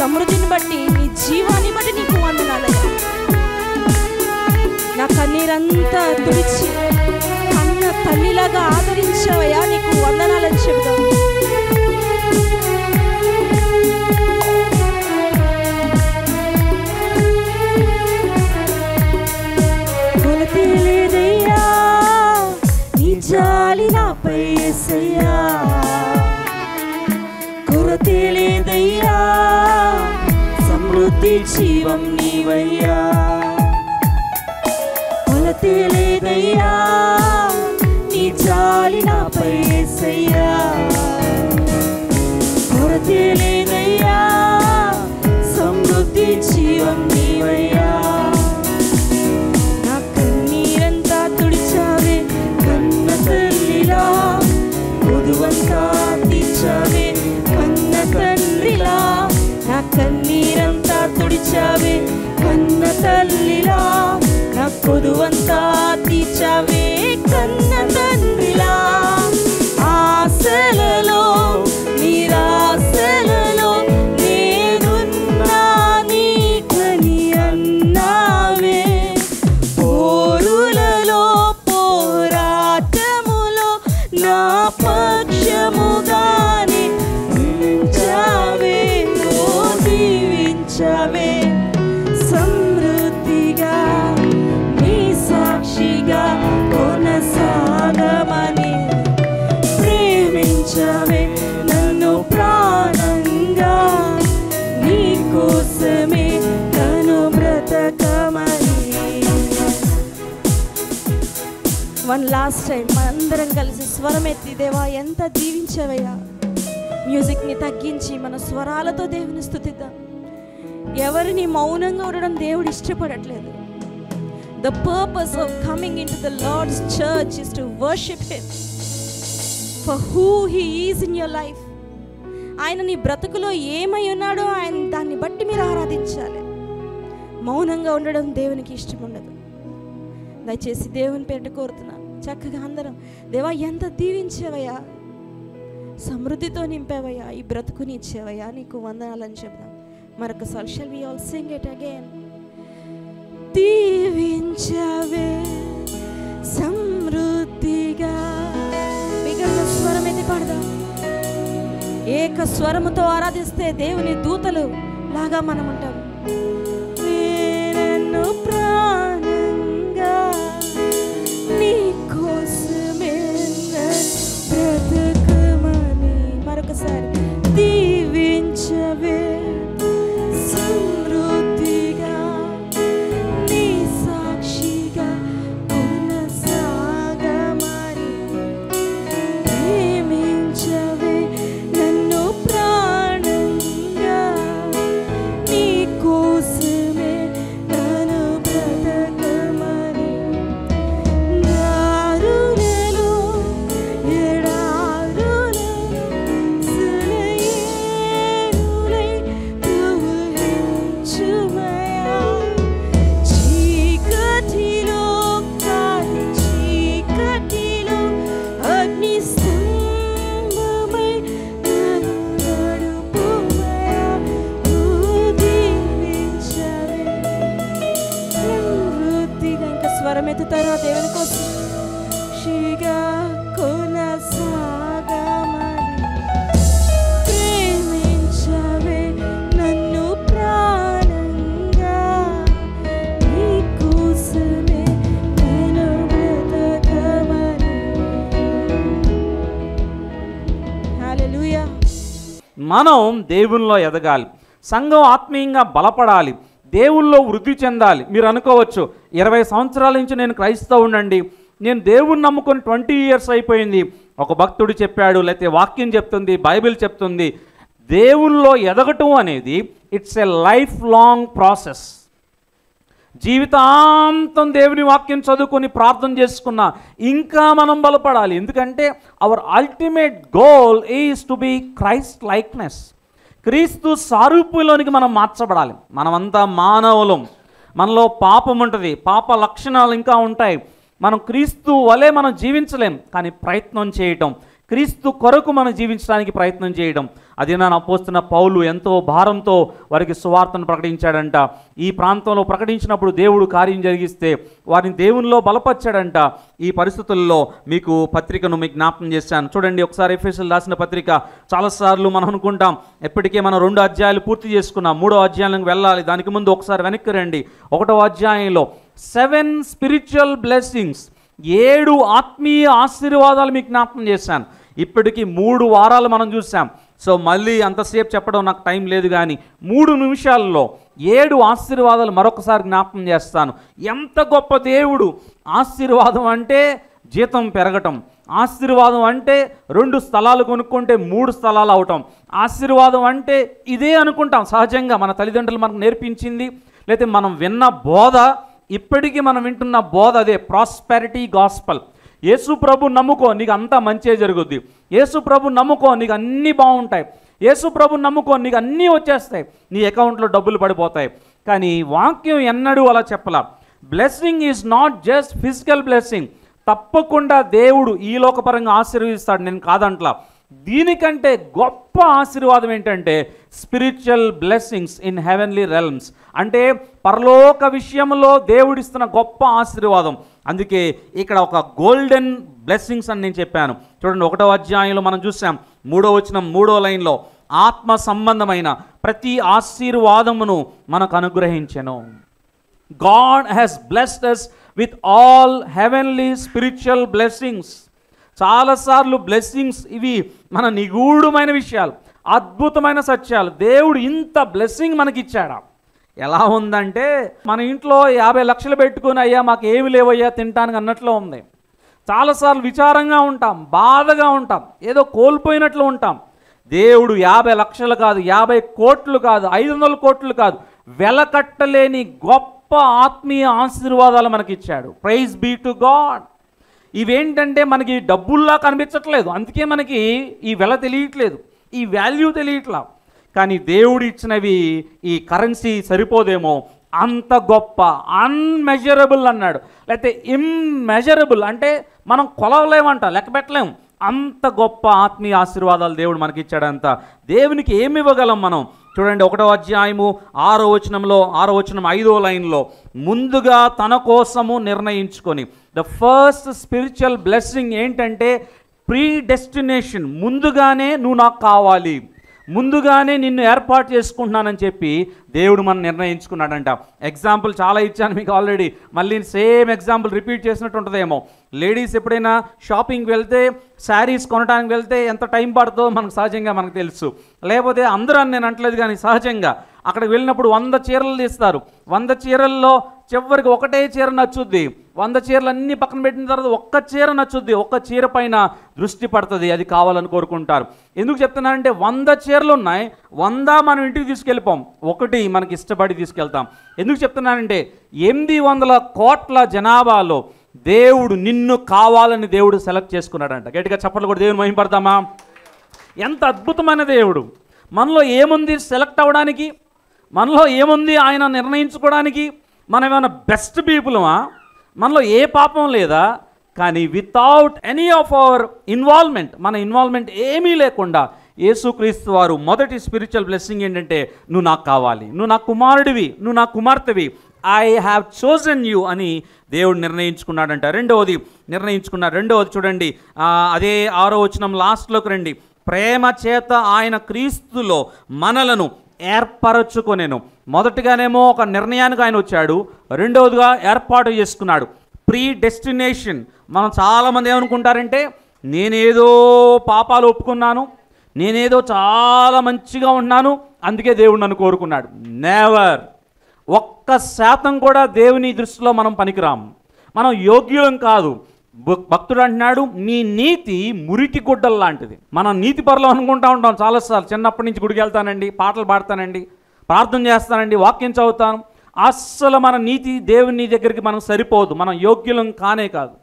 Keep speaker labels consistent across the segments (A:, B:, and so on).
A: సమృద్ధిని బట్టి, నీ జీవాన్ని బట్టి నీకు వందనాలయ్యా. నా కన్నీరంతా తుడిచి అన్న తల్లిలాగా ఆదరించావయ్యా, నీకు వందనాలని చెబుదాం. కొలతే లేదయ్యా నీ జాలి నాపై యేసయ్యా, కొరతే లేదయ్యా సమృద్ధి జీవం నీవయ్యా. కొలతే లేదయ్యా నీ జాలి నాపై యేసయ్యా, కొరతే లేదయ్యా సమృద్ధి జీవం నీవయ్యా. నా కన్నీరంతా తుడిచావే కన్న తల్లిలా, కొదువంతా తీర్చావే కన్న తండ్రిలా. నా కన్నీరంతా తుడిచావే కన్న తల్లిలా, నా కొదువంతా తీర్చావే కన్న తండ్రిలా. ఆశలలో నిరాశలలో నేనున్నా నీకని అన్నావే, పోరులలో పోరాటములో నా పక్షముగానే నిలిచావే, దీవించావే సమృద్ధిగా నీ సాక్షిగా కొనసాగమని ప్రేమించావే నన్ను ప్రాణంగా, నీ కోసమే నన్ను బ్రతకమని. వన్ లాస్ట్ టైం మనందరం కలిసి స్వరం ఎత్తి దేవా ఎంత దీవించావయ్యా. మ్యూజిక్ని తగ్గించి మన స్వరాలతో దేవుని స్తుతిద్దాం. ఎవరిని మౌనంగా ఉండడం దేవుడు ఇష్టపడట్లేదు. The purpose of coming into the Lord's church is to worship Him for who He is in your life. ఆయన నీ బ్రతుకులో ఏమై ఉన్నాడో ఆయన దాన్ని బట్టి మీరు ఆరాధించాలి. మౌనంగా ఉండడం దేవునికి ఇష్టం ఉండదు. దయచేసి దేవుని పేరిట కోరుతున్నాను, చక్కగా అందరం దేవా ఎంత దీవించావయ్యా, సమృద్ధితో నింపావయ్యా, ఈ బ్రతుకుని ఇచ్చావయ్యా, నీకు వందనాలని చెప్దాం. మరొకసారి shall we all sing it again? దీవించావే సమృద్ధిగా. మిగిలిన స్వరం ఎత్తి పాడదాం. ఏక స్వరముతో ఆరాధిస్తే దేవుని దూతలు లాగా మనం ఉంటాం. నన్ను ప్రాణంగా నీ కోసమే బ్రతకమని. మరొకసారి దీవించవే సమృద్ధిగా నీ సాక్షిగా కొనసాగమని ప్రేమించవే నన్ను ప్రాణంగా, నీ కోసమే నన్ను బ్రతకమని. దారులలో ఎడారులలో సెలయేరులై ప్రవహించుమయా, చీకటిలో కాని చీకటిలో అగ్ని స్తంభమై నన్ను నడుపుమయా. దీవించవే సమృద్ధిగా. ఇంకా స్వరం ఎత్తుతారా దేవుని కోసం? శిగా కొనసాగమని ప్రేమించవే నన్ను ప్రాణంగా, నీ కోసమే నేను బ్రతకమని. హల్లెలూయా.
B: మనం దేవునిలో ఎదగాలి, సంఘం ఆత్మీయంగా బలపడాలి, దేవుల్లో వృద్ధి చెందాలి. మీరు అనుకోవచ్చు 20 సంవత్సరాల నుంచి నేను క్రైస్తవునండి, నేను దేవుణ్ణి నమ్ముకొని 20 years అయిపోయింది. ఒక భక్తుడు చెప్పాడు, లేకపోతే వాక్యం చెప్తుంది, బైబిల్ చెప్తుంది, దేవుల్లో ఎదగటం అనేది it's a life long process. జీవితాంతం దేవుని వాక్యం చదువుకొని ప్రార్థన చేసుకున్నా ఇంకా మనం బలపడాలి. ఎందుకంటే our ultimate goal is to be Christ likeness. క్రీస్తు సారూప్యంలోనికి మనం మార్చబడాలి. మనమంతా మానవులం, మనలో పాపం ఉంటుంది, పాప లక్షణాలు ఇంకా ఉంటాయి. మనం క్రీస్తు వలె మనం జీవించలేం, కానీ ప్రయత్నం చేయటం, క్రీస్తు కొరకు మనం జీవించడానికి ప్రయత్నం చేయడం, అది నా అపోస్తున్న పౌలు ఎంతో భారంతో వారికి సువార్తను ప్రకటించాడంట. ఈ ప్రాంతంలో ప్రకటించినప్పుడు దేవుడు కార్యం జరిగిస్తే వారిని దేవునిలో బలపరిచాడంట. ఈ పరిస్థితుల్లో మీకు పత్రికను మీకు జ్ఞాపకం చేశాను. చూడండి ఒకసారి ఎఫెసీయులకు రాసిన పత్రిక. చాలాసార్లు మనం అనుకుంటాం ఎప్పటికే మనం 2 అధ్యాయాలు పూర్తి చేసుకున్నాం, 3వ అధ్యాయానికి వెళ్ళాలి. దానికి ముందు ఒకసారి వెనక్కి రండి. 1వ అధ్యాయంలో 7 స్పిరిచువల్ బ్లెస్సింగ్స్, 7 ఆత్మీయ ఆశీర్వాదాలు మీకు జ్ఞాపకం చేశాను. ఇప్పటికీ 3 వారాలు మనం చూసాం. సో మళ్ళీ అంతసేపు చెప్పడం నాకు టైం లేదు, కానీ 3 నిమిషాల్లో 7 ఆశీర్వాదాలు మరొకసారి జ్ఞాపకం చేస్తాను. ఎంత గొప్ప దేవుడు! ఆశీర్వాదం అంటే జీతం పెరగటం, ఆశీర్వాదం అంటే 2 స్థలాలు కొనుక్కుంటే 3 స్థలాలు అవటం, ఆశీర్వాదం అంటే ఇదే అనుకుంటాం. సహజంగా మన తల్లిదండ్రులు మనకు నేర్పించింది, లేకపోతే మనం విన్న బోధ, ఇప్పటికీ మనం వింటున్న బోధ అదే ప్రాస్పెరిటీ గాస్పల్. యేసు ప్రభు నమ్ముకో నీకు అంతా మంచే జరుగుద్ది, యేసు ప్రభు నమ్ముకో నీకు అన్నీ బాగుంటాయి, యేసు ప్రభు నమ్ముకో నీకు అన్నీ వచ్చేస్తాయి, నీ అకౌంట్లో డబ్బులు పడిపోతాయి. కానీ వాక్యం ఎన్నడూ అలా చెప్పలా. Blessing is not just physical blessing. తప్పకుండా దేవుడు ఈ లోకపరంగా ఆశీర్వదిస్తాడు, నేను కాదంట్లా. దీనికంటే గొప్ప ఆశీర్వాదం ఏంటంటే spiritual blessings in heavenly realms, అంటే పరలోక విషయంలో దేవుడిస్తున్న గొప్ప ఆశీర్వాదం. అందుకే ఇక్కడ ఒక గోల్డెన్ బ్లెస్సింగ్స్ అని నేను చెప్పాను. చూడండి 1వ అధ్యాయంలో మనం చూసాం 3వ వచనం 3వ లైన్లో ఆత్మ సంబంధమైన ప్రతి ఆశీర్వాదమును మనకు అనుగ్రహించెను. God has blessed us with all heavenly spiritual blessings. చాలాసార్లు బ్లెస్సింగ్స్ ఇవి మన నిగూఢమైన విషయాలు, అద్భుతమైన సత్యాలు. దేవుడు ఇంత బ్లెస్సింగ్ మనకిచ్చాడా? ఎలా ఉందంటే మన ఇంట్లో 50 లక్షలు పెట్టుకుని అయ్యా మాకు ఏమి లేవయ్యా తినటానికి అన్నట్లు ఉంది. చాలాసార్లు విచారంగా ఉంటాం, బాధగా ఉంటాం, ఏదో కోల్పోయినట్లు ఉంటాం. దేవుడు 50 లక్షలు కాదు, 50 కోట్లు కాదు, 500 కోట్లు కాదు, వెలకట్టలేని గొప్ప ఆత్మీయ ఆశీర్వాదాలు మనకిచ్చాడు. Praise be to God. ఇవేంటంటే మనకి డబ్బుల్లా కనిపించట్లేదు, అందుకే మనకి ఈ వెల తెలియట్లేదు, ఈ వాల్యూ తెలియట్లా. కానీ దేవుడు ఇచ్చినవి ఈ కరెన్సీ సరిపోదేమో, అంత గొప్ప, అన్మెజరబుల్ అన్నాడు, లేకపోతే ఇమ్మెజరబుల్ అంటే మనం కొలవలేమంట, లెక్క పెట్టలేము. అంత గొప్ప ఆత్మీయ ఆశీర్వాదాలు దేవుడు మనకిచ్చాడంత. దేవునికి ఏమి ఇవ్వగలం మనం? చూడండి 1వ అధ్యాయము 6వ వచనంలో 6వ వచనం 5వ లైన్లో ముందుగా తన కోసము నిర్ణయించుకొని, ద ఫస్ట్ స్పిరిచువల్ బ్లెస్సింగ్ ఏంటంటే ప్రీ డెస్టినేషన్. ముందుగానే నువ్వు నాకు కావాలి, ముందుగానే నిన్ను ఏర్పాటు చేసుకుంటున్నానని చెప్పి దేవుడు మనం నిర్ణయించుకున్నాడంట. ఎగ్జాంపుల్ చాలా ఇచ్చాను మీకు ఆల్రెడీ, మళ్ళీ సేమ్ ఎగ్జాంపుల్ రిపీట్ చేసినట్టు ఉంటుందేమో. లేడీస్ ఎప్పుడైనా షాపింగ్కి వెళ్తే, శారీస్ కొనడానికి వెళ్తే ఎంత టైం పడుతుందో మనకు సహజంగా మనకు తెలుసు. లేకపోతే అందరూ అని నేను అంటలేదు, కానీ సహజంగా అక్కడికి వెళ్ళినప్పుడు 100 చీరలు తీస్తారు. 100 చీరల్లో చివరికి ఒకటే చీర నచ్చుద్ది. 100 చీరలు అన్నీ పక్కన పెట్టిన తర్వాత ఒక్క చీర నచ్చుద్ది, ఒక్క చీర పైన దృష్టి పడుతుంది, అది కావాలని కోరుకుంటారు. ఎందుకు చెప్తున్నానంటే 100 చీరలు ఉన్నాయి, 100 మనం ఇంటికి తీసుకెళ్ళిపోం, ఒకటి మనకి ఇష్టపడి తీసుకెళ్తాం. ఎందుకు చెప్తున్నానంటే 800 కోట్ల జనాభాలో దేవుడు నిన్ను కావాలని దేవుడు సెలెక్ట్ చేసుకున్నాడంట. గట్టిగా చప్పట్లు కూడా దేవుని మహిమపడతామా? ఎంత అద్భుతమైన దేవుడు! మనలో ఏముంది సెలెక్ట్ అవ్వడానికి? మనలో ఏముంది ఆయన నిర్ణయించుకోవడానికి? మనం ఏమైనా బెస్ట్ పీపుల్మా? మనలో ఏ పాపం లేదా? కానీ without any of our involvement, మన ఇన్వాల్వ్మెంట్ ఏమీ లేకుండా యేసుక్రీస్తు వారు మొదటి స్పిరిచువల్ బ్లెస్సింగ్ ఏంటంటే నువ్వు నాకు కావాలి, నువ్వు నా కుమారుడివి, నువ్వు నా కుమార్తెవి, ఐ హ్యావ్ చోజన్ యూ అని దేవుడు నిర్ణయించుకున్నాడంట. రెండవది చూడండి, అదే 6వ వచనం లాస్ట్లోకి రండి. ప్రేమ చేత ఆయన క్రీస్తులో మనలను ఏర్పరచుకొనేను. మొదటిగానేమో ఒక నిర్ణయానికి ఆయన వచ్చాడు, రెండవదిగా ఏర్పాటు చేసుకున్నాడు. Pre destination. మనం చాలామంది ఏమనుకుంటారంటే నేనేదో పాపాలు ఒప్పుకున్నాను, నేనేదో చాలా మంచిగా ఉన్నాను, అందుకే దేవుడు నన్ను కోరుకున్నాడు. నెవర్. 1% కూడా దేవుని దృష్టిలో మనం పనికిరాము, మనం యోగ్యులం కాదు. భక్తుడు అంటున్నాడు మీ నీతి మురికి గుడ్డలు లాంటిది. మనం నీతి పరులు అనుకుంటా ఉంటాం చాలాసార్లు. చిన్నప్పటి నుంచి గుడికి వెళ్తానండి, పాటలు పాడతానండి, ప్రార్థన చేస్తానండి, వాక్యం చదువుతాను. అస్సలు మన నీతి దేవుని దగ్గరికి మనం సరిపోదు, మనం యోగ్యులం కానే కాదు.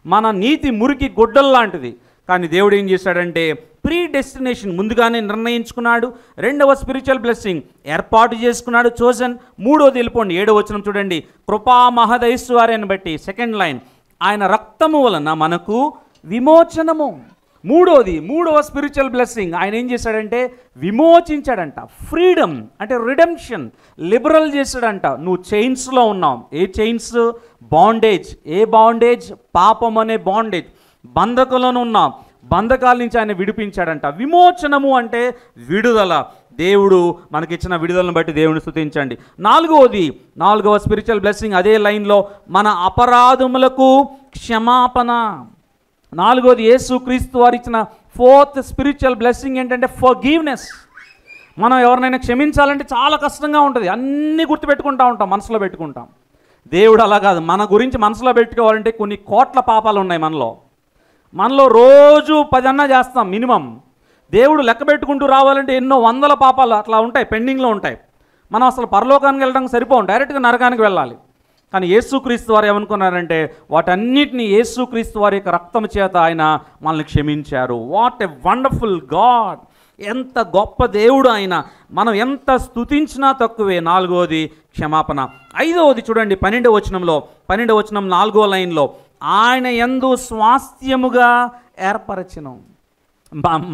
B: మన నీతి మురికి గుడ్డలు లాంటిది. కానీ దేవుడు ఏం చేశాడంటే ప్రీ డెస్టినేషన్, ముందుగానే నిర్ణయించుకున్నాడు. రెండవ స్పిరిచువల్ బ్లెస్సింగ్ ఏర్పాటు చేసుకున్నాడు, చోజన్. మూడోది వెళ్ళిపోండి 7వ వచనం చూడండి. కృపా మహదైశ్వర్యాన్ని బట్టి, సెకండ్ లైన్, ఆయన రక్తము వలన మనకు విమోచనము. మూడవ స్పిరిచువల్ బ్లెస్సింగ్ ఆయన ఏం చేశాడంటే విమోచించాడంట. ఫ్రీడమ్ అంటే రిడెంప్షన్, లిబరల్ చేశాడంట. నువ్వు చైన్స్లో ఉన్నావు. ఏ చైన్స్? బాండేజ్. ఏ బాండేజ్? పాపం అనే బాండేజ్. బంధకంలోనే ఉన్నాం. బంధకాల నుంచి ఆయన విడిపించాడంట. విమోచనము అంటే విడుదల. దేవుడు మనకిచ్చిన విడుదలను బట్టి దేవుని స్తుతించండి. నాలుగవ స్పిరిచువల్ బ్లెస్సింగ్ అదే లైన్లో, మన అపరాధములకు క్షమాపణ. నాలుగోది యేసుక్రీస్తు వారు ఇచ్చిన ఫోర్త్ స్పిరిచువల్ బ్లెస్సింగ్ ఏంటంటే ఫర్గివ్నెస్. మనం ఎవరినైనా క్షమించాలంటే చాలా కష్టంగా ఉంటుంది. అన్నీ గుర్తుపెట్టుకుంటూ ఉంటాం, మనసులో పెట్టుకుంటాం. దేవుడు అలా కాదు. మన గురించి మనసులో పెట్టుకోవాలంటే కొన్ని కోట్ల పాపాలు ఉన్నాయి మనలో రోజు 10 అన్నా చేస్తాం మినిమం. దేవుడు లెక్క పెట్టుకుంటూ రావాలంటే ఎన్నో వందల పాపాలు అట్లా ఉంటాయి, పెండింగ్లో ఉంటాయి. మనం అసలు పరలోకానికి వెళ్ళడానికి సరిపోం, డైరెక్ట్గా నరకానికి వెళ్ళాలి. కానీ యేసుక్రీస్తు వారు ఏమనుకున్నారంటే వాటన్నిటిని యేసుక్రీస్తు వారి యొక్క రక్తం చేత ఆయన మనల్ని క్షమించారు. What a wonderful God! ఎంత గొప్ప దేవుడు ఆయన. మనం ఎంత స్తుతించినా తక్కువే. నాలుగవది క్షమాపణ. ఐదవది చూడండి 12వ వచనంలో, 12వ వచనం 4వ లైన్లో, ఆయన యందు స్వాస్థ్యముగా ఏర్పరచను.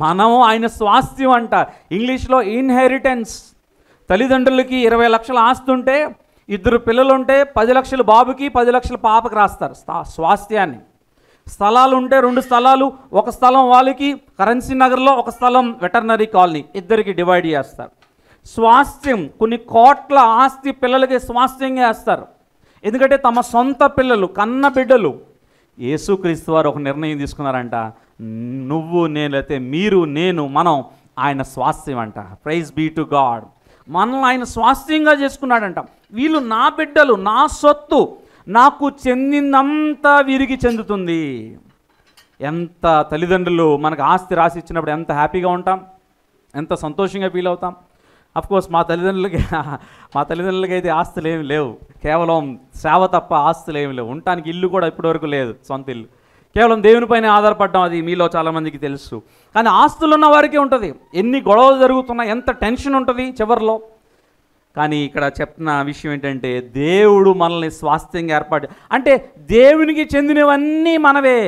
B: మనం ఆయన స్వాస్థ్యం అంట. ఇంగ్లీష్లో ఇన్హెరిటెన్స్. తల్లిదండ్రులకి 20 లక్షల ఆస్తి ఉంటే, 2 పిల్లలుంటే 10 లక్షలు బాబుకి 10 లక్షలు పాపకి రాస్తారు స్వాస్థ్యాన్ని. స్థలాలు ఉంటే 2 స్థలాలు, ఒక స్థలం వాళ్ళకి కరెన్సీ నగర్లో, ఒక స్థలం వెటర్నరీ కాలనీ, ఇద్దరికి డివైడ్ చేస్తారు. స్వాస్థ్యం, కొన్ని కోట్ల ఆస్తి పిల్లలకి స్వాస్థ్యంగా వేస్తారు. ఎందుకంటే తమ సొంత పిల్లలు, కన్న బిడ్డలు. యేసుక్రీస్తు వారు ఒక నిర్ణయం తీసుకున్నారంట, నువ్వు నేను, అయితే మీరు నేను, మనం ఆయన స్వాస్థ్యం అంట. Praise be to God. మనల్ని ఆయన స్వాస్థ్యంగా చేసుకున్నాడంట. వీళ్ళు నా బిడ్డలు, నా సొత్తు, నాకు చెందిందంతా వీరికి చెందుతుంది. ఎంత తల్లిదండ్రులు మనకు ఆస్తి రాసి ఇచ్చినప్పుడు ఎంత హ్యాపీగా ఉంటాం, ఎంత సంతోషంగా ఫీల్ అవుతాం. అఫ్కోర్స్ మా తల్లిదండ్రులకి అయితే ఆస్తులు ఏమి లేవు, కేవలం సేవ తప్ప ఆస్తులు ఏమి లేవు. ఉండటానికి ఇల్లు కూడా ఇప్పటివరకు లేదు, సొంత ఇల్లు. కేవలం దేవునిపైన ఆధారపడడం, అది మీలో చాలామందికి తెలుసు. కానీ ఆస్తులు ఉన్న వారికి ఉంటుంది. ఎన్ని గొడవలు జరుగుతున్నాయి, ఎంత టెన్షన్ ఉంటుంది చివరిలో. కానీ ఇక్కడ చెప్తున్న విషయం ఏంటంటే దేవుడు మనల్ని స్వాస్థ్యంగా ఏర్పాటు, అంటే దేవునికి చెందినవన్నీ మనవే.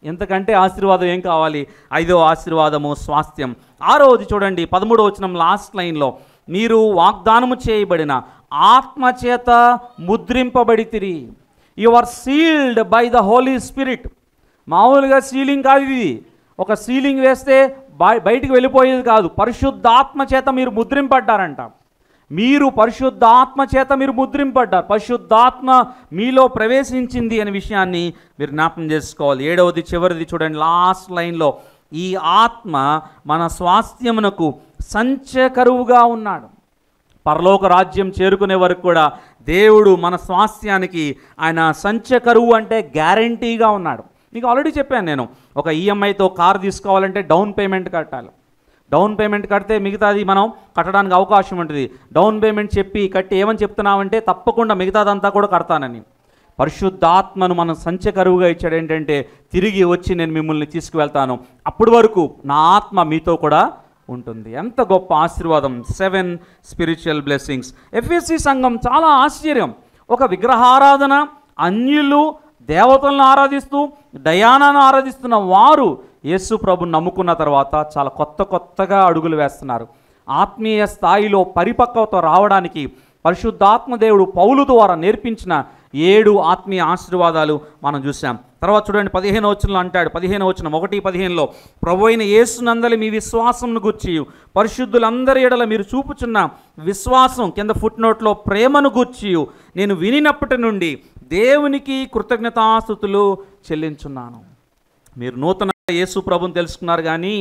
B: ఎంతకంటే ఆశీర్వాదం ఏం కావాలి? 5వ ఆశీర్వాదము స్వాస్థ్యం. 6వది చూడండి 13వ వచనం లాస్ట్ లైన్లో, మీరు వాగ్దానము చేయబడిన ఆత్మచేత ముద్రింపబడితిరి. You are sealed by the Holy Spirit. మామూలుగా సీలింగ్ కాదు ఇది. ఒక సీలింగ్ వేస్తే బయటికి వెళ్ళిపోయేది కాదు. పరిశుద్ధాత్మ చేత మీరు ముద్రింపడ్డారంట. మీరు పరిశుద్ధాత్మ చేత మీరు ముద్రింపడ్డారు. పరిశుద్ధాత్మ మీలో ప్రవేశించింది అనే విషయాన్ని మీరు జ్ఞాపకం చేసుకోవాలి. 7వది చివరిది చూడండి లాస్ట్ లైన్లో, ఈ ఆత్మ మన స్వాస్థ్యమునకు సంచకరువుగా ఉన్నాడు. పరలోక రాజ్యం చేరుకునే వరకు కూడా దేవుడు మన స్వాస్థ్యానికి ఆయన సంచకరువు అంటే గ్యారంటీగా ఉన్నాడు. మీకు ఆల్రెడీ చెప్పాను నేను, ఒక ఈఎంఐతో కారు తీసుకోవాలంటే డౌన్ పేమెంట్ కట్టాలి. డౌన్ పేమెంట్ కడితే మిగతాది మనం కట్టడానికి అవకాశం ఉంటుంది. డౌన్ పేమెంట్ కట్టి ఏమని చెప్తున్నామంటే తప్పకుండా మిగతాదంతా కూడా కడతానని. పరిశుద్ధాత్మను మనం సంచకరువుగా ఇచ్చాడు. ఏంటంటే తిరిగి వచ్చి నేను మిమ్మల్ని తీసుకువెళ్తాను, అప్పటి వరకు నా ఆత్మ మీతో కూడా ఉంటుంది. ఎంత గొప్ప ఆశీర్వాదం! 7 స్పిరిచువల్ బ్లెస్సింగ్స్. ఎఫ్ఎస్సి సంఘం చాలా ఆశ్చర్యం. ఒక విగ్రహారాధన, అన్యులు దేవతలను ఆరాధిస్తూ డయానాను ఆరాధిస్తున్న వారు యేసు ప్రభుని నమ్ముకున్న తర్వాత చాలా కొత్తగా అడుగులు వేస్తున్నారు. ఆత్మీయ స్థాయిలో పరిపక్వత రావడానికి పరిశుద్ధాత్మ దేవుడు పౌలు ద్వారా నేర్పించిన 7 ఆత్మీయ ఆశీర్వాదాలు మనం చూసాం. తర్వాత చూడండి 15వ వచనంలో అంటాడు, 15వ వచనం 1:15లో, ప్రభువైన యేసునందలి మీ విశ్వాసంను గూర్చి పరిశుద్ధులందరి ఎడల మీరు చూపుచున్న విశ్వాసం, కింద ఫుట్ నోట్లో ప్రేమను గూర్చి నేను వినినప్పటి నుండి దేవునికి కృతజ్ఞతాస్తుతులు చెల్లించున్నాను. మీరు నూతన యేసు ప్రభుని తెలుసుకున్నారు. కానీ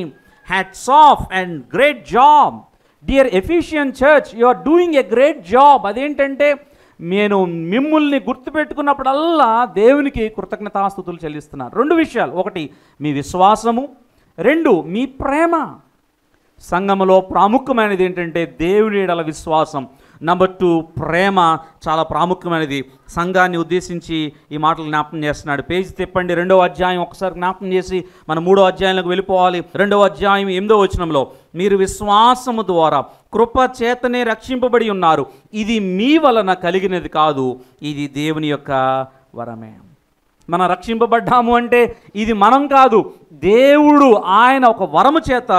B: hats off and great job dear Ephesian church, you are doing a great job. అదేంటంటే నేను మిమ్మల్ని గుర్తుపెట్టుకున్నప్పుడల్లా దేవునికి కృతజ్ఞతాస్తుతులు చెల్లిస్తున్నాను. 2 విషయాలు, 1 మీ విశ్వాసము, 2 మీ ప్రేమ. సంఘములో ప్రాముఖ్యమైనది ఏంటంటే దేవుని ఎడల విశ్వాసం. నెంబర్ 2 ప్రేమ చాలా ప్రాముఖ్యమైనది. సంఘాన్ని ఉద్దేశించి ఈ మాటలు జ్ఞాపకం చేస్తున్నాడు. పేజీ తిప్పండి, 2వ అధ్యాయం ఒకసారి జ్ఞాపకం చేసి మన 3వ అధ్యాయంలోకి వెళ్ళిపోవాలి. 2వ అధ్యాయం 8వ వచనంలో, మీరు విశ్వాసము ద్వారా కృప చేతనే రక్షింపబడి ఉన్నారు, ఇది మీ వలన కలిగినది కాదు, ఇది దేవుని యొక్క వరమే. మనం రక్షింపబడ్డాము అంటే ఇది మనం కాదు, దేవుడు ఆయన ఒక వరము చేత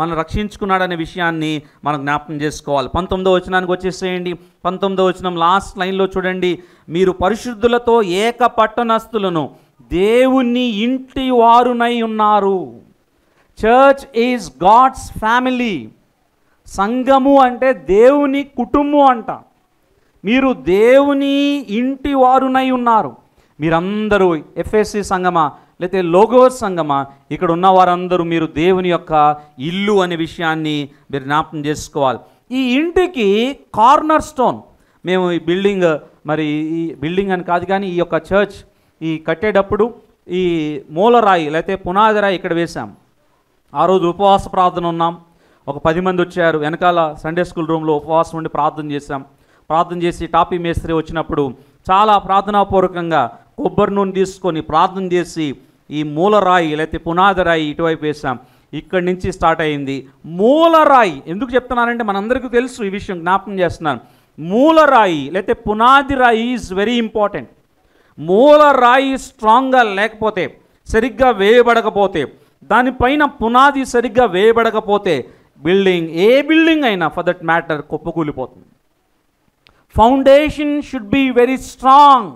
B: మనం రక్షించుకున్నాడనే విషయాన్ని మనం జ్ఞాపకం చేసుకోవాలి. 19వ వచనానికి వచ్చేసేయండి. 19వ వచనం లాస్ట్ లైన్లో చూడండి, మీరు పరిశుద్ధులతో ఏక పట్టణస్థులను దేవుని ఇంటి వారునై ఉన్నారు. Church is God's family. సంఘము అంటే దేవుని కుటుంబం అంట. మీరు దేవుని ఇంటి వారునై ఉన్నారు. మీరందరూ ఎఫ్ఎస్సి సంఘమా లేకపోతే లోగోస్ సంఘమా, ఇక్కడ ఉన్న వారందరూ మీరు దేవుని యొక్క ఇల్లు అనే విషయాన్ని మీరు జ్ఞాపకం చేసుకోవాలి. ఈ ఇంటికి కార్నర్ స్టోన్, మేము ఈ బిల్డింగ్, మరి ఈ బిల్డింగ్ అని కాదు కానీ ఈ యొక్క చర్చ్ ఈ కట్టేటప్పుడు ఈ మూలరాయి లేకపోతే పునాది రాయి ఇక్కడ వేశాం. ఆ రోజు ఉపవాస ప్రార్థన ఉన్నాం. ఒక 10 మంది వచ్చారు. వెనకాల సండే స్కూల్ రూమ్లో ఉపవాసం ఉండి ప్రార్థన చేశాం. ప్రార్థన చేసి టాపీ మేస్త్రి వచ్చినప్పుడు చాలా ప్రార్థనాపూర్వకంగా కొబ్బరి నూనె తీసుకొని ప్రార్థన చేసి ఈ మూలరాయి లేకపోతే పునాది రాయి ఇటువైపు వేసాం. ఇక్కడి నుంచి స్టార్ట్ అయింది మూలరాయి. ఎందుకు చెప్తున్నానంటే మనందరికీ తెలుసు ఈ విషయం, జ్ఞాపకం చేస్తున్నాను. మూలరాయి లేకపోతే పునాది రాయి ఈజ్ వెరీ ఇంపార్టెంట్. మూలరాయి స్ట్రాంగ్గా లేకపోతే, సరిగ్గా వేయబడకపోతే, దానిపైన పునాది సరిగ్గా వేయబడకపోతే బిల్డింగ్, ఏ బిల్డింగ్ అయినా ఫర్ దట్ మ్యాటర్, కుప్పకూలిపోతుంది. Foundation should be very strong.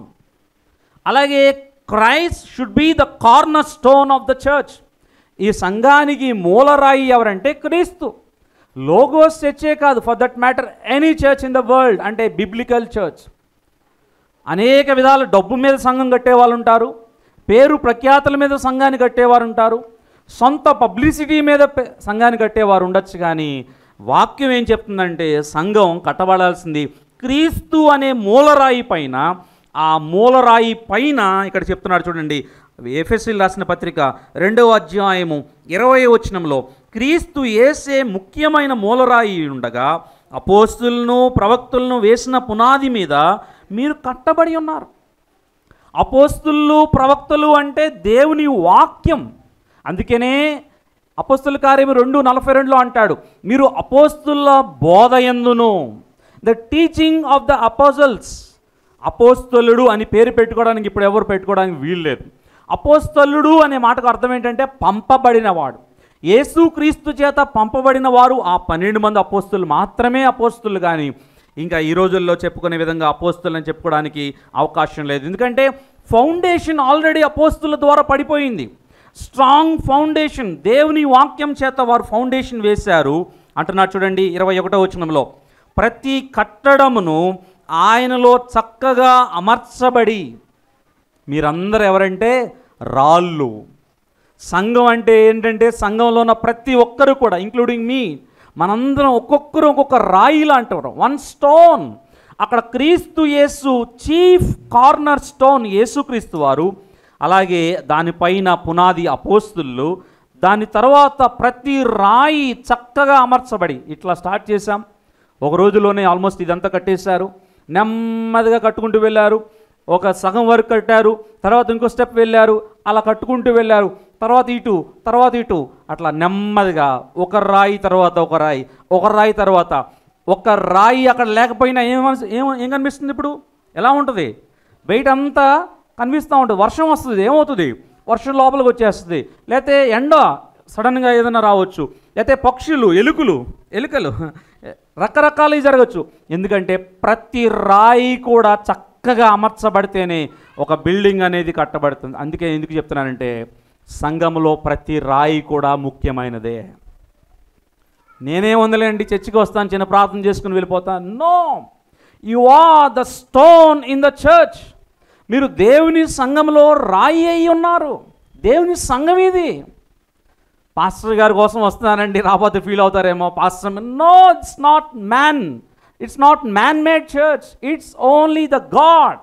B: అలాగే Christ should be the cornerstone of the church. ఈ సంఘానికి మూలరాయి ఎవరంటే క్రీస్తు. లోగోస్ చర్చే కాదు, for that matter any church in the world, అంటే బిబ్లికల్ చర్చ్. అనేక విధాలు డబ్బు మీద సంఘం కట్టేవాళ్ళు ఉంటారు, పేరు ప్రఖ్యాతుల మీద సంఘాన్ని కట్టేవారు ఉంటారు, సొంత పబ్లిసిటీ మీద సంఘాన్ని కట్టేవారు ఉండొచ్చు. కానీ వాక్యం ఏం చెప్తుందంటే సంఘం కట్టబడాల్సింది క్రీస్తు అనే మూలరాయి పైన. ఆ మూలరాయి పైన ఇక్కడ చెప్తున్నాడు చూడండి, ఎఫెసీయులకు రాసిన పత్రిక 2వ అధ్యాయము 20వ వచనంలో, క్రీస్తు యేసే ముఖ్యమైన మూలరాయి ఉండగా అపోస్తులను ప్రవక్తలను వేసిన పునాది మీద మీరు కట్టబడి ఉన్నారు. అపోస్తులు ప్రవక్తలు అంటే దేవుని వాక్యం. అందుకనే అపోస్తుల కార్యము 2:42 అంటాడు, మీరు అపోస్తుల బోధయందును, the teaching of the apostles. అపోస్తలుడు అని పేరు పెట్టుకోవడానికి ఇప్పుడు ఎవరు పెట్టుకోవడానికి వీల్లేదు. అపోస్తలుడు అనే మాటకు అర్థం ఏంటంటే పంపబడినవాడు. యేసుక్రీస్తు చేత పంపబడిన వారు ఆ 12 మంది అపోస్తులు మాత్రమే అపోస్తులు. కానీ ఇంకా ఈ రోజుల్లో చెప్పుకునే విధంగా అపోస్తులు అని చెప్పుకోవడానికి అవకాశం లేదు. ఎందుకంటే ఫౌండేషన్ ఆల్రెడీ అపోస్తుల ద్వారా పడిపోయింది. స్ట్రాంగ్ ఫౌండేషన్, దేవుని వాక్యం చేత వారు ఫౌండేషన్ వేశారు అంటున్నాడు చూడండి 21వ వచనంలో, ప్రతి కట్టడమును ఆయనలో చక్కగా అమర్చబడి. మీరందరూ ఎవరంటే రాళ్ళు. సంఘం అంటే ఏంటంటే సంఘంలో ఉన్న ప్రతి ఒక్కరు కూడా, ఇంక్లూడింగ్ మీ, మనందరం ఒక్కొక్కరు ఒక్కొక్క రాయి లాంటివారు, వన్ స్టోన్. అక్కడ క్రీస్తు యేసు చీఫ్ కార్నర్ స్టోన్, యేసుక్రీస్తు వారు. అలాగే దానిపైన పునాది అపోస్తులు. దాని తర్వాత ప్రతి రాయి చక్కగా అమర్చబడి. ఇట్లా స్టార్ట్ చేశాం, ఒక రోజులోనే ఆల్మోస్ట్ ఇదంతా కట్టేశారు. నెమ్మదిగా కట్టుకుంటూ వెళ్ళారు. ఒక సగం వరకు కట్టారు, తర్వాత ఇంకో స్టెప్ వెళ్ళారు, అలా కట్టుకుంటూ వెళ్ళారు. తర్వాత ఇటు అట్లా నెమ్మదిగా ఒక రాయి తర్వాత ఒక రాయి, ఒక రాయి తర్వాత ఒక రాయి. అక్కడ లేకపోయినా ఏం కనిపిస్తుంది? ఇప్పుడు ఎలా ఉంటుంది? బయట అంతా కనిపిస్తూ ఉంటుంది. వర్షం వస్తుంది, ఏమవుతుంది? వర్షం లోపలికి వచ్చేస్తుంది. లేకపోతే ఎండ సడన్గా ఏదైనా రావచ్చు, లేకపోతే పక్షులు, ఎలుకలు రకరకాలు జరగచ్చు. ఎందుకంటే ప్రతి రాయి కూడా చక్కగా అమర్చబడితేనే ఒక బిల్డింగ్ అనేది కట్టబడుతుంది. అందుకే ఎందుకు చెప్తున్నానంటే సంఘంలో ప్రతి రాయి కూడా ముఖ్యమైనదే. నేనే వందలేండి, చర్చికి వస్తాను, చిన్న ప్రార్థన చేసుకుని వెళ్ళిపోతాను. No, you are the stone in the church. మీరు దేవుని సంఘంలో రాయి అయి ఉన్నారు. దేవుని సంఘం ఇది. పాస్టర్ గారి కోసం వస్తున్నానండి, రాకపోతే ఫీల్ అవుతారేమో pastor. No, it's not man, it's not man made church, it's only the God.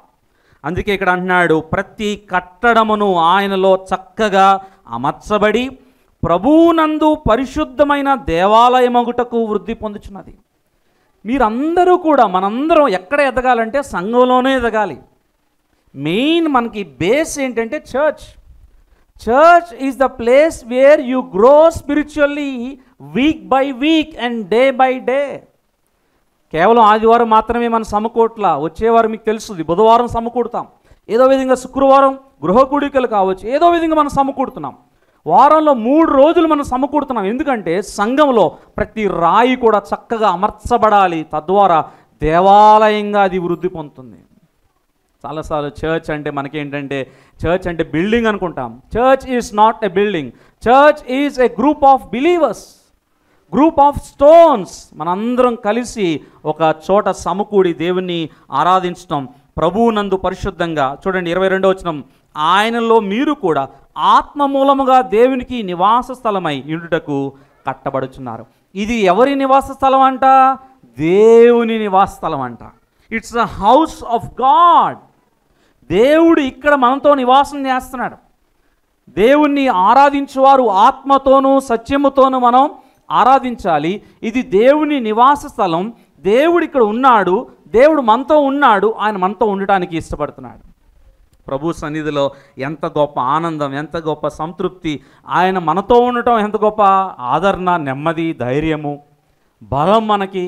B: అందుకే ఇక్కడ అంటున్నాడు, ప్రతి కట్టడమును ఆయనలో చక్కగా అమర్చబడి ప్రభువునందు పరిశుద్ధమైన దేవాలయమగుటకు వృద్ధి పొందుచున్నది. మీరందరూ కూడా, మనందరం ఎక్కడ ఎదగాలంటే సంఘంలోనే ఎదగాలి. మెయిన్ మనకి బేస్ ఏంటంటే church. Church is the place where you grow spiritually week by week and day by day. కేవలం ఆదివారం మాత్రమే మనం సమకూట్ల, వచ్చేవారం మీకు తెలుస్తుంది, బుధవారం సమకూడతాం, ఏదో విధంగా శుక్రవారం గృహ కూడికలు కావచ్చు, ఏదో విధంగా మనం సమకూడుతున్నాం. వారంలో 3 రోజులు మనం సమకూడుతున్నాం. ఎందుకంటే సంఘంలో ప్రతి రాయి కూడా చక్కగా అమర్చబడాలి, తద్వారా దేవాలయంగా అది వృద్ధి పొందుతుంది. చాలాసార్లు చర్చ్ అంటే మనకేంటంటే చర్చ్ అంటే బిల్డింగ్ అనుకుంటాం. Church is not a building. Church is a group of believers, group of stones. మనందరం కలిసి ఒక చోట సమకూడి దేవుణ్ణి ఆరాధించడం, ప్రభువునందు పరిశుద్ధంగా. చూడండి 22వ వచనం, ఆయనలో మీరు కూడా ఆత్మ మూలముగా దేవునికి నివాస స్థలమై ఉండుటకు కట్టబడుచున్నారు. ఇది ఎవరి నివాస స్థలం అంట? దేవుని నివాస స్థలం అంట. It's the house of God. దేవుడు ఇక్కడ మనతో నివాసం చేస్తున్నాడు. దేవుణ్ణి ఆరాధించువారు ఆత్మతోనూ సత్యముతోనూ మనం ఆరాధించాలి. ఇది దేవుని నివాస స్థలం. దేవుడు ఇక్కడ ఉన్నాడు, దేవుడు మనతో ఉన్నాడు, ఆయన మనతో ఉండటానికి ఇష్టపడుతున్నాడు. ప్రభు సన్నిధిలో ఎంత గొప్ప ఆనందం, ఎంత గొప్ప సంతృప్తి. ఆయన మనతో ఉండటం ఎంత గొప్ప ఆదరణ, నెమ్మది, ధైర్యము, బలం మనకి.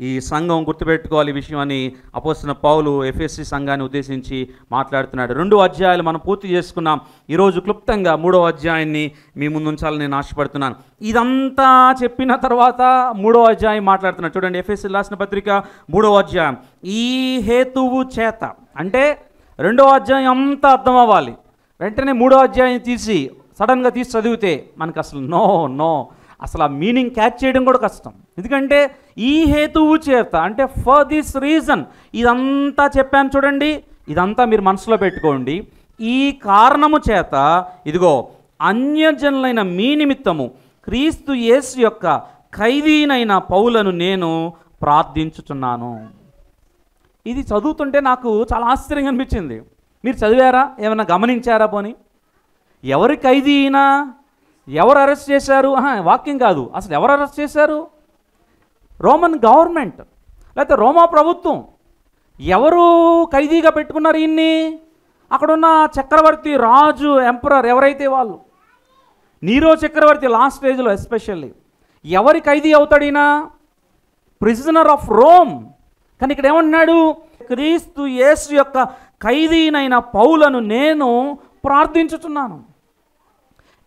B: ఈ సంఘం గుర్తుపెట్టుకోవాలి ఈ విషయం అని అపోస్తలుడైన పౌలు ఎఫెసీ సంఘాన్ని ఉద్దేశించి మాట్లాడుతున్నాడు. 2 అధ్యాయాలు మనం పూర్తి చేసుకున్నాం. ఈరోజు క్లుప్తంగా 3వ అధ్యాయాన్ని మీ ముందు ఉంచాలని నేను ఆశపడుతున్నాను. ఇదంతా చెప్పిన తర్వాత 3వ అధ్యాయం మాట్లాడుతున్నాడు. చూడండి, ఎఫెసీ రాసిన పత్రిక 3వ అధ్యాయం. ఈ హేతువు చేత అంటే 2వ అధ్యాయం అంతా అర్థం అవ్వాలి. వెంటనే 3వ అధ్యాయం సడన్గా తీసి చదివితే మనకు అసలు నో అసలు ఆ మీనింగ్ క్యాచ్ చేయడం కూడా కష్టం. ఎందుకంటే ఈ హేతువు చేత అంటే ఫర్ దిస్ రీజన్, ఇదంతా చెప్పాను చూడండి, ఇదంతా మీరు మనసులో పెట్టుకోండి. ఈ కారణము చేత ఇదిగో అన్యజనులైన మీ నిమిత్తము క్రీస్తు యేసు యొక్క ఖైదీనైన పౌలను నేను ప్రార్థించుచున్నాను. ఇది చదువుతుంటే నాకు చాలా ఆశ్చర్యంగా అనిపించింది. మీరు చదివారా? ఏమైనా గమనించారా? పోనీ ఎవరి ఖైదీ అయినా? ఎవరు అరెస్ట్ చేశారు? వాక్యం కాదు, అసలు ఎవరు అరెస్ట్ చేశారు? రోమన్ గవర్నమెంట్, లేకపోతే రోమా ప్రభుత్వం. ఎవరు ఖైదీగా పెట్టుకున్నారు ఈయన్ని? అక్కడున్న చక్రవర్తి, రాజు, ఎంపరర్ ఎవరైతే వాళ్ళు, నీరో చక్రవర్తి లాస్ట్ స్టేజ్లో ఎస్పెషల్లీ. ఎవరి ఖైదీ అవుతాడు ఈయన? Prisoner of Rome. కానీ ఇక్కడ ఏమంటున్నాడు? క్రీస్తు యేసు యొక్క ఖైదీనైన పౌలను నేను ప్రార్థించుచున్నాను.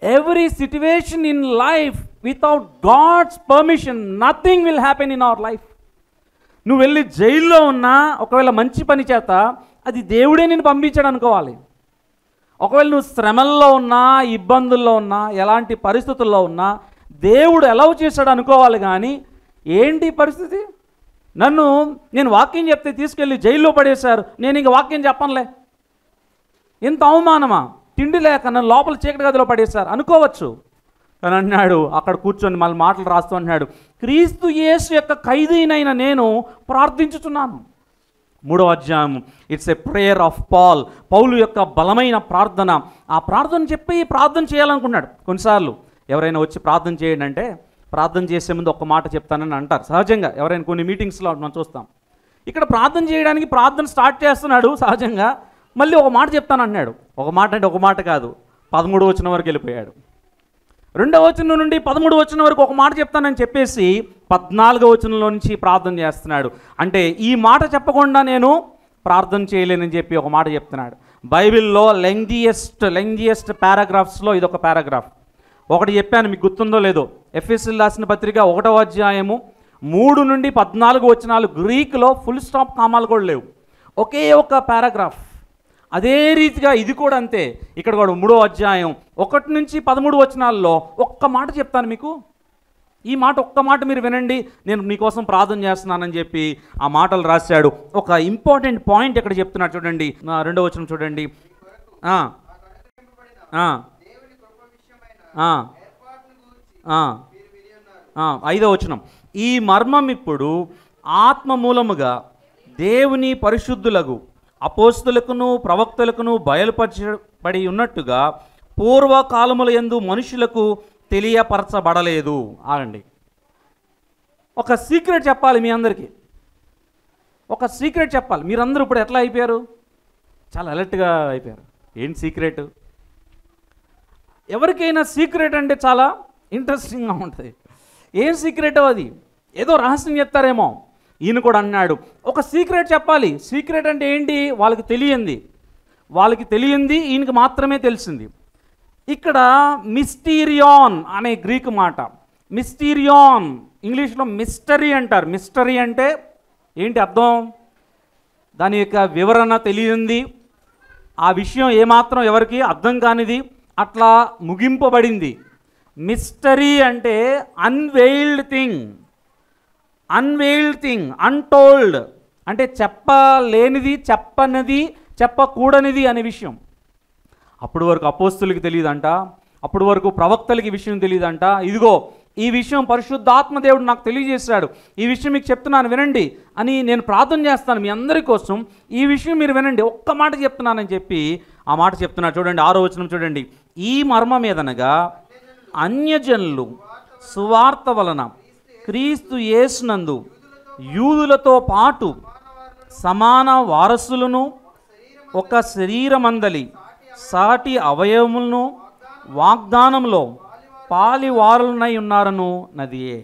B: Every situation in life without God's permission nothing will happen in our life. నువ్వు వెళ్ళి జైల్లో ఉన్నా, ఒకవేళ మంచి పని చేత అది దేవుడే నేను పంపించాడు అనుకోవాలి. ఒకవేళ నువ్వు శ్రమల్లో ఉన్నా, ఇబ్బందుల్లో ఉన్నా, ఎలాంటి పరిస్థితుల్లో ఉన్నా దేవుడు ఎలవ్ చేశాడు అనుకోవాలి. కానీ ఏంటి పరిస్థితి? నేను వాక్యం చెప్తే తీసుకెళ్ళి జైల్లో పడేశారు, నేను ఇంక వాక్యం చెప్పనులే, ఎంత అవమానమా, తిండి లేక నన్ను లోపల చీకటి గదిలో పడేశారు అనుకోవచ్చు. అని అన్నాడు, అక్కడ కూర్చొని మళ్ళీ మాటలు రాస్తూ అన్నాడు, క్రీస్తు యేసు యొక్క ఖైదీనైన నేను ప్రార్థించుచున్నాను. 3వ అధ్యాయం it's a prayer of Paul. పౌలు యొక్క బలమైన ప్రార్థన. ఆ ప్రార్థన చెప్పి ప్రార్థన చేయాలనుకున్నాడు. కొన్నిసార్లు ఎవరైనా వచ్చి ప్రార్థన చేయండి అంటే ప్రార్థన చేసే ముందు ఒక మాట చెప్తానని అంటారు సహజంగా. ఎవరైనా కొన్ని మీటింగ్స్లో మనం చూస్తాం. ఇక్కడ ప్రార్థన చేయడానికి ప్రార్థన స్టార్ట్ చేస్తున్నాడు సహజంగా, మళ్ళీ ఒక మాట చెప్తాను అన్నాడు. ఒక మాట అంటే ఒక మాట కాదు, 13వ వచనం వరకు వెళ్ళిపోయాడు. 2వ వచనం నుండి 13వ వచనం వరకు ఒక మాట చెప్తానని చెప్పేసి 14వ వచనంలో నుంచి ప్రార్థన చేస్తున్నాడు. అంటే ఈ మాట చెప్పకుండా నేను ప్రార్థన చేయలేనని చెప్పి ఒక మాట చెప్తున్నాడు. బైబిల్లో లెంగియస్ట్ పారాగ్రాఫ్స్లో ఇదొక పారాగ్రాఫ్. ఒకటి చెప్పాను, మీకు గుర్తుందో లేదో, ఎఫెసీయులకు రాసిన పత్రిక 1వ అధ్యాయము 3 నుండి 14 వచనాలు గ్రీకులో ఫుల్ స్టాప్ కామాలు కూడా లేవు, ఒకే ఒక పారాగ్రాఫ్. అదే రీతిగా ఇది కూడా అంతే. ఇక్కడ కూడా 3వ అధ్యాయం 1 నుంచి 13 వచనాల్లో ఒక్క మాట చెప్తాను మీకు. ఈ మాట ఒక్క మాట మీరు వినండి, నేను మీకోసం ప్రార్థన చేస్తున్నానని చెప్పి ఆ మాటలు రాశాడు. ఒక ఇంపార్టెంట్ పాయింట్ ఇక్కడ చెప్తున్నాడు చూడండి. 2వ వచనం చూడండి. 5వ వచనం, ఈ మర్మం ఇప్పుడు ఆత్మ మూలముగా దేవుని పరిశుద్ధులకు అపోస్తులకును ప్రవక్తలకును బయలుపరచబడి ఉన్నట్టుగా పూర్వకాలముల యందు మనుషులకు తెలియపరచబడలేదు. ఆగండి, ఒక సీక్రెట్ చెప్పాలి మీ అందరికీ. ఒక సీక్రెట్ చెప్పాలి. మీరందరూ ఇప్పుడు ఎట్లా అయిపోయారు? చాలా అలర్ట్గా అయిపోయారు. ఏంటి సీక్రెట్? ఎవరికైనా సీక్రెట్ అంటే చాలా ఇంట్రెస్టింగ్గా ఉంటుంది. ఏం సీక్రెటో అది, ఏదో రహస్యం చెప్తారేమో. ఈయన కూడా అన్నాడు ఒక సీక్రెట్ చెప్పాలి. సీక్రెట్ అంటే ఏంటి? వాళ్ళకి తెలియంది, వాళ్ళకి తెలియంది ఈయనకి మాత్రమే తెలిసింది. ఇక్కడ మిస్టీరియాన్ అనే గ్రీకు మాట, మిస్టీరియాన్ ఇంగ్లీష్లో మిస్టరీ అంటారు. మిస్టరీ అంటే ఏంటి అర్థం? దాని యొక్క వివరణ తెలియంది, ఆ విషయం ఏమాత్రం ఎవరికి అర్థం కానిది, అట్లా ముగింపబడింది. మిస్టరీ అంటే unveiled thing, unveiled thing, untold అంటే చెప్పలేనిది, చెప్పనిది, చెప్పకూడనిది అనే విషయం. అప్పటి వరకు అపోస్తులకి తెలియదంట, అప్పటి వరకు ప్రవక్తలకి ఈ విషయం తెలియదంట. ఇదిగో ఈ విషయం పరిశుద్ధాత్మ దేవుడు నాకు తెలియజేశాడు, ఈ విషయం మీకు చెప్తున్నాను వినండి అని నేను ప్రార్థన చేస్తాను మీ అందరి కోసం, ఈ విషయం మీరు వినండి, ఒక్క మాట చెప్తున్నానని చెప్పి ఆ మాట చెప్తున్నాడు. చూడండి 6వ వచనం చూడండి. ఈ మర్మ మీదనగా అన్యజనులు సువార్త వలన క్రీస్తు యేసునందు యూదులతో పాటు సమాన వారసులను, ఒక శరీరమందలి సాటి అవయవములను వాగ్దానంలో పాలివారులనై ఉన్నారను నదియే.